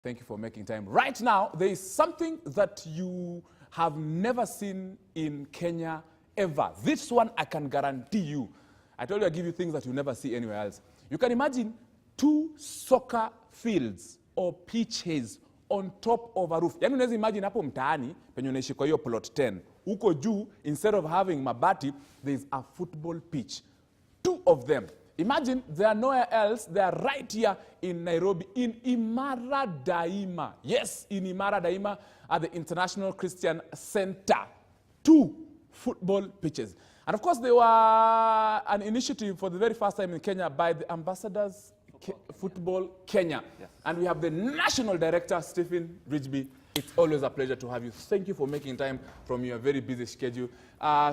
Thank you for making time. Right now, there is something that you have never seen in Kenya ever. This one I can guarantee you. I told you I'll give you things that you never see anywhere else. You can imagine 2 soccer fields or pitches on top of a roof. Yani unaweza imagine hapo mtaani penye unaishi kwa hiyo plot 10. Huko juu, instead of having mabati, there is a football pitch. 2 of them. Imagine they are nowhere else. They are right here in Nairobi, in Imara Daima. Yes, in Imara Daima at the International Christian Center. 2 football pitches. And of course, they were an initiative for the very first time in Kenya by the Ambassadors Football Kenya. Yes. And we have the National Director, Stephen Ridgeby. It's always a pleasure to have you. Thank you for making time from your very busy schedule.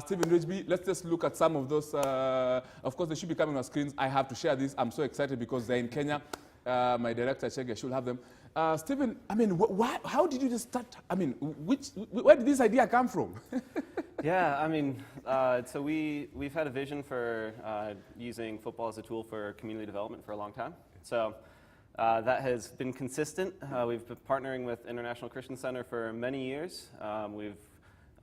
Stephen Ridgeby, let's just look at some of those. Of course, they should be coming on screens. I have to share this. I'm so excited because they're in Kenya. My director, Chege, should have them. Stephen, I mean, how did you just start? I mean, where did this idea come from? Yeah, I mean, so we've had a vision for using football as a tool for community development for a long time. So that has been consistent. We've been partnering with International Christian Center for many years. We've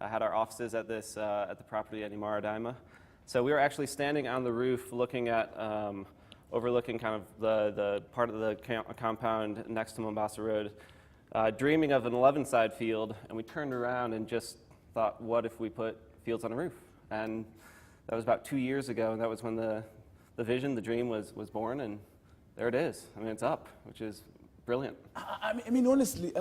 had our offices at this at the property at Imara Daima. So we were actually standing on the roof looking at, overlooking kind of the part of the compound next to Mombasa Road, dreaming of an 11-side field, and we turned around and just thought, what if we put fields on a roof? And that was about 2 years ago, and that was when the vision, the dream was born, and there it is. I mean, it's up, which is brilliant. I mean, honestly,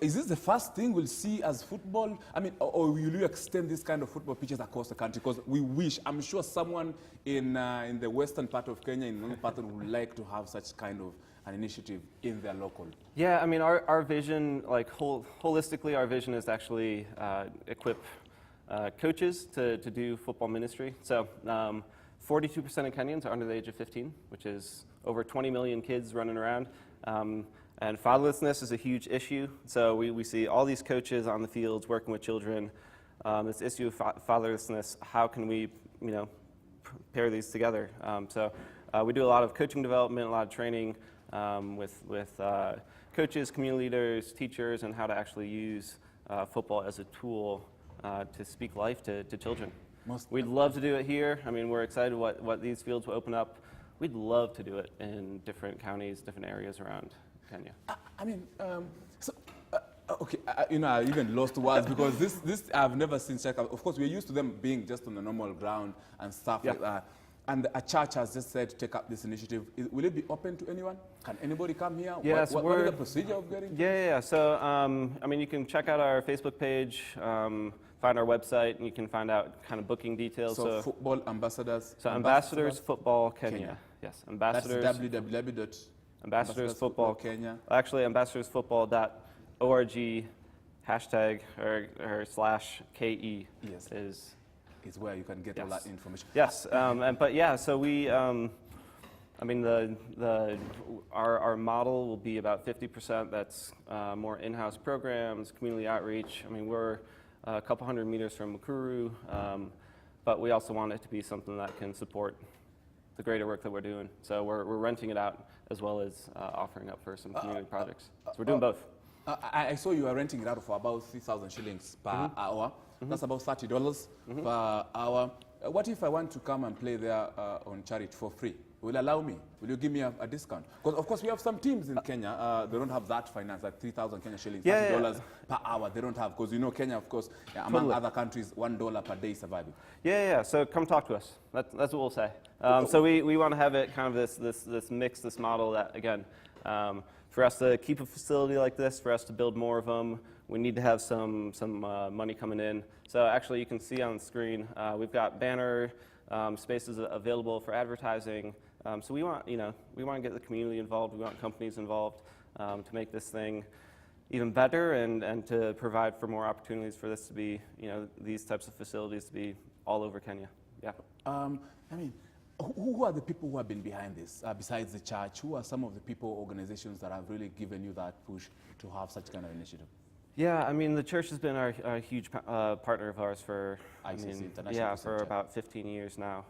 is this the first thing we'll see as football? I mean, or will you extend this kind of football pitches across the country? Because we wish, I'm sure someone in the western part of Kenya, in northern part, would like to have such kind of an initiative in their local. Yeah, I mean, our vision, like holistically, our vision is to actually equip coaches to do football ministry. So 42% of Kenyans are under the age of 15, which is over 20 million kids running around. And fatherlessness is a huge issue. So we see all these coaches on the fields working with children. This issue of fatherlessness, how can we, pair these together? So we do a lot of coaching development, a lot of training with coaches, community leaders, teachers, and how to actually use football as a tool to speak life to children. We'd love to do it here. I mean, we're excited what these fields will open up. We'd love to do it in different counties, different areas around Kenya. I mean, okay, I even lost words because this I've never seen check out. Of course, we're used to them being just on the normal ground and stuff like that. And a church has just said, take up this initiative. Will it be open to anyone? Can anybody come here? Yes, what is the procedure of getting? Yeah. So, I mean, you can check out our Facebook page, find our website, and you can find out kind of booking details. So football ambassadors. So Ambassadors Football Kenya. Yes, Ambassadors. That's www.ambassadorsfootballkenya. Actually, ambassadorsfootball.org hashtag or slash KE is where you can get all that information. Yes, but yeah, so we, I mean, our model will be about 50%. That's more in-house programs, community outreach. I mean, we're a couple hundred meters from Mukuru, but we also want it to be something that can support the greater work that we're doing. So we're renting it out as well as offering up for some community projects. So we're doing both. I saw you are renting it out for about 3,000 shillings per hour. That's about $30 per hour. What if I want to come and play there on charity for free? Will you allow me? Will you give me a discount? Because of course we have some teams in Kenya, they don't have that finance, like 3,000 Kenya shillings, $30 per hour. They don't have, because Kenya, of course, among other countries, $1 per day surviving. Yeah. So come talk to us. That's what we'll say. So we want to have it kind of this mix, this model that, again, for us to keep a facility like this, for us to build more of them, we need to have some money coming in. So actually, you can see on the screen, we've got banner spaces available for advertising. So we want to get the community involved. We want companies involved to make this thing even better and to provide for more opportunities for this to be, these types of facilities to be all over Kenya. Yeah. I mean, who are the people who have been behind this, besides the church? Who are some of the people, organizations that have really given you that push to have such kind of initiative? Yeah, I mean, the church has been our huge partner of ours for, for about 15 years now.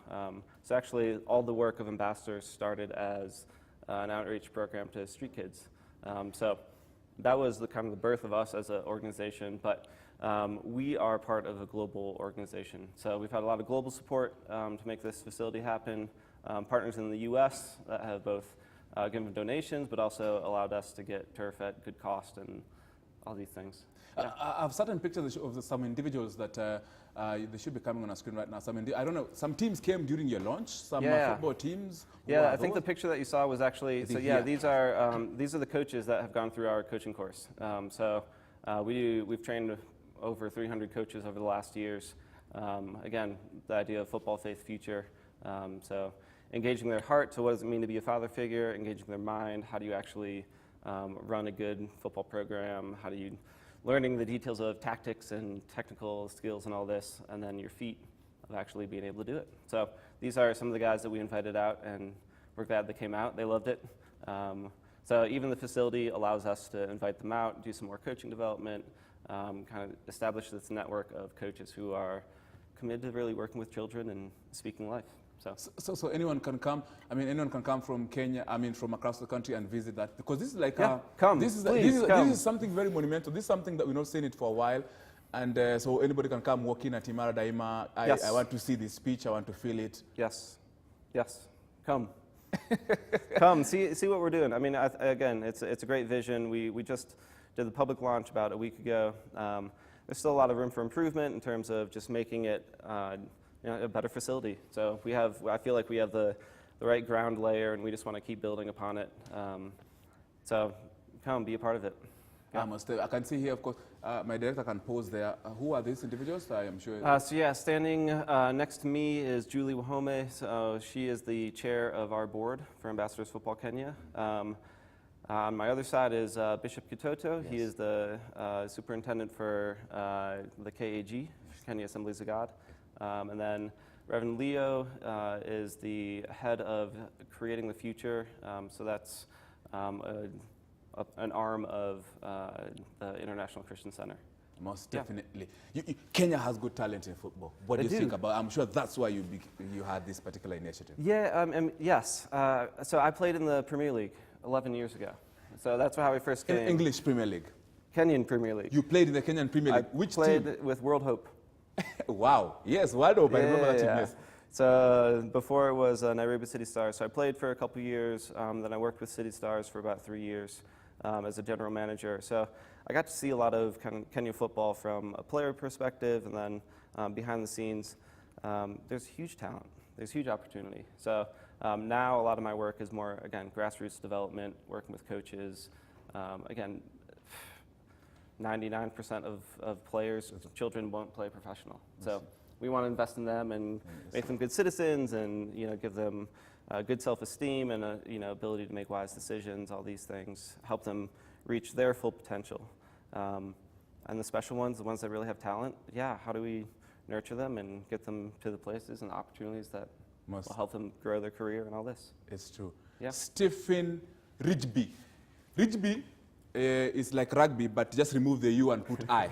So actually, all the work of Ambassadors started as an outreach program to street kids. So that was the kind of the birth of us as an organization, but we are part of a global organization. So we've had a lot of global support to make this facility happen. Partners in the US that have both given donations, but also allowed us to get turf at good cost and all these things. Yeah. I've certain pictures of some individuals that they should be coming on our screen right now. I don't know, some teams came during your launch, some football teams. Yeah, I think the picture that you saw was actually, so yeah, these are the coaches that have gone through our coaching course. We've trained over 300 coaches over the last years. Again, the idea of football, faith, future. So engaging their heart, so what does it mean to be a father figure, engaging their mind, how do you actually run a good football program, how do you, learning the details of tactics and technical skills and all this, and then your feet of actually being able to do it. So these are some of the guys that we invited out, and we're glad they came out. They loved it. So even the facility allows us to invite them out, do some more coaching development, kind of establish this network of coaches who are committed to really working with children and speaking life. So anyone can come. I mean, anyone can come from Kenya. I mean, from across the country and visit that, because this is like come. This is something very monumental. This is something that we've not seen it for a while, and so anybody can come walk in at Imara Daima. I want to see this speech. I want to feel it. Yes, come, come see what we're doing. I mean, again, it's a great vision. We just did the public launch about a week ago. There's still a lot of room for improvement in terms of just making it a better facility. So I feel like we have the right ground layer, and we just want to keep building upon it. So come, be a part of it. Yeah. I can see here, of course, my director can pose there. Who are these individuals? I am sure. So yeah, standing next to me is Julie Wahome. So she is the chair of our board for Ambassadors Football Kenya. On my other side is Bishop Kitoto. Yes. He is the superintendent for the KAG, Kenya Assemblies of God. And then Reverend Leo is the head of Creating the Future. So that's an arm of the International Christian Center. Most definitely. Kenya has good talent in football. What do you think about it? I'm sure that's why you had this particular initiative. Yeah, yes. So I played in the Premier League 11 years ago. So that's how I first came. English Premier League? Kenyan Premier League. You played in the Kenyan Premier League. Which team? I played with World Hope. Wow. Yes, World Hope. I remember that team, yes. So before it was Nairobi City Stars. So I played for a couple years. Then I worked with City Stars for about 3 years as a general manager. So I got to see a lot of Kenyan football from a player perspective, and then behind the scenes. There's huge talent. There's huge opportunity. So now a lot of my work is more, again, grassroots development, working with coaches. Again, 99% of players, children won't play professional. So we want to invest in them and make them good citizens, and give them good self-esteem and ability to make wise decisions. All these things help them reach their full potential. And the special ones, the ones that really have talent, how do we nurture them and get them to the places and opportunities that will help them grow their career and all this? It's true. Yeah. Stephen Ridgeby. Ridgeby is like rugby, but just remove the U and put I.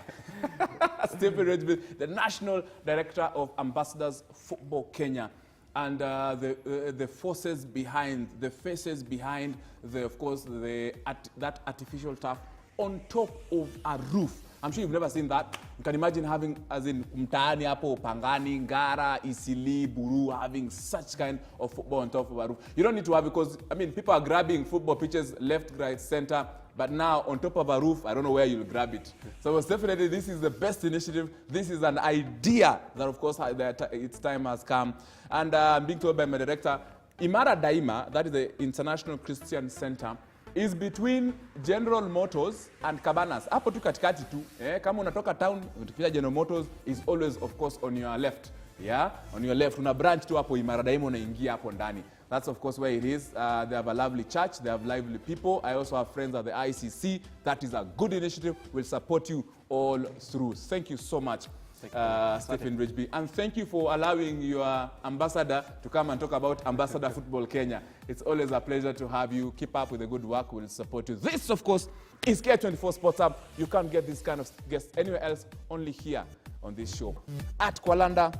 Stephen Ridgeby, the National Director of Ambassadors Football Kenya, and the forces behind, the faces behind, of course, that artificial turf on top of a roof. I'm sure you've never seen that. You can imagine having, as in Mtaani hapo, Pangani, Ngara, Isili, Buru, having such kind of football on top of a roof. You don't need to have, because, I mean, people are grabbing football pitches left, right, center, but now on top of a roof, I don't know where you'll grab it. So definitely this is the best initiative. This is an idea that, of course, its time has come. And I'm being told by my director, Imara Daima, that is the International Christian Center, is between General Motors and Cabanas. Hapo tu katikati tu. Kama unatoka town, ukifika General Motors is always, of course, on your left. Yeah, on your left. Una branch tu hapo Imara Daima, unaingia hapo ndani. That's, of course, where it is. They have a lovely church. They have lively people. I also have friends at the ICC. That is a good initiative. We'll support you all through. Thank you so much, Stephen Ridgeby. And thank you for allowing your ambassador to come and talk about Ambassador Football Kenya. It's always a pleasure to have you. Keep up with the good work. We'll support you. This, of course, is K24 Sports Hub. You can't get this kind of guests anywhere else, only here on this show. At Kwalanda,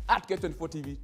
at K24 TV.